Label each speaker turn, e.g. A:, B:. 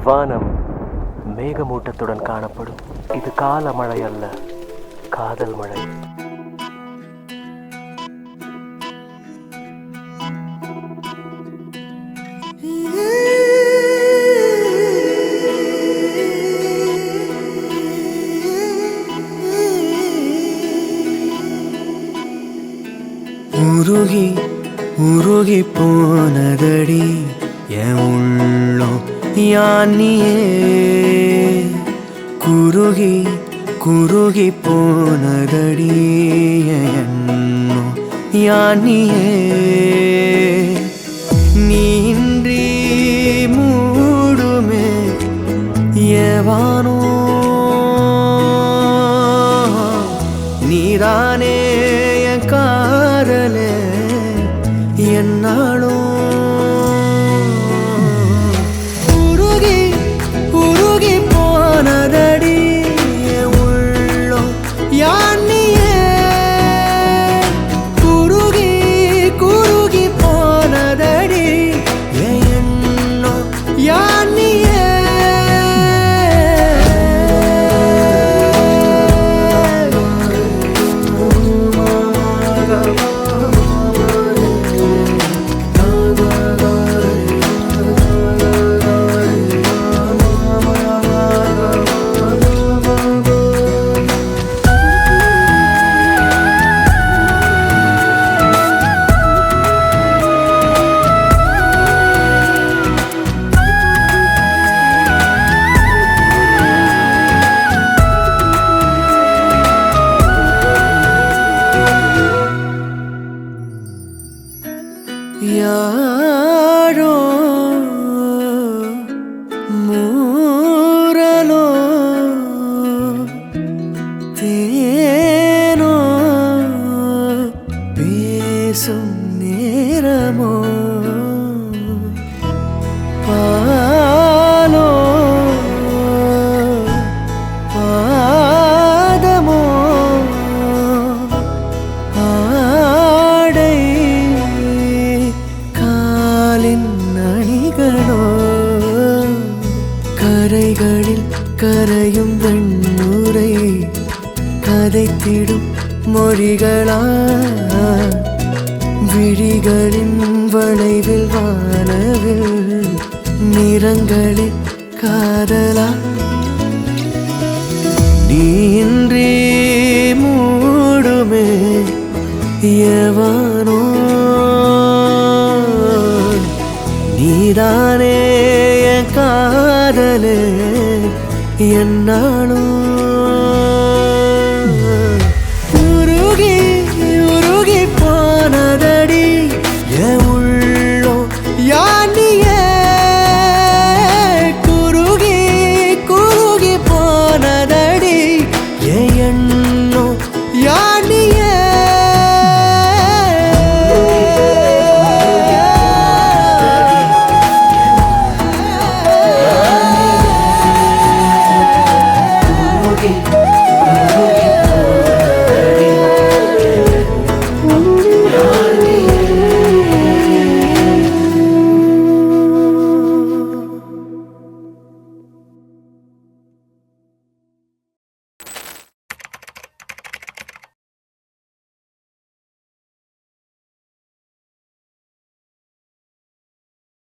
A: வானம் மேகமூட்டத்துடன் காணப்படும். இது கால மழை அல்ல, காதல் மழை.
B: உருகி உருகி போனதடி என் உள்ளம் யானியே, குருகி குருகி போனதடி என் எண்ணம் யானியே. நீன்றி மூடுமே ஏவானோ, நீதானே என் காதலே என்னாலும். உருகி உருகி போனதடி என் உள்ளம் யானியே, குருகி குருகி போனதடி என் எண்ணம் யானியே. யாரோ மூரலோ தேனோ பேசும் நேரமோ, பாலோ பாதமோ ஆடை அணிகளோ, கரைகளில் கரையும் வெண்ணுரை கதைத்திடும் மொழிகளா, விழிகளின் வளைவில் வானவில் நிறங்களில் காதலா. நீன்றி மூடுமே எவனோ, நீதானே என் காதலே என்னாலும்.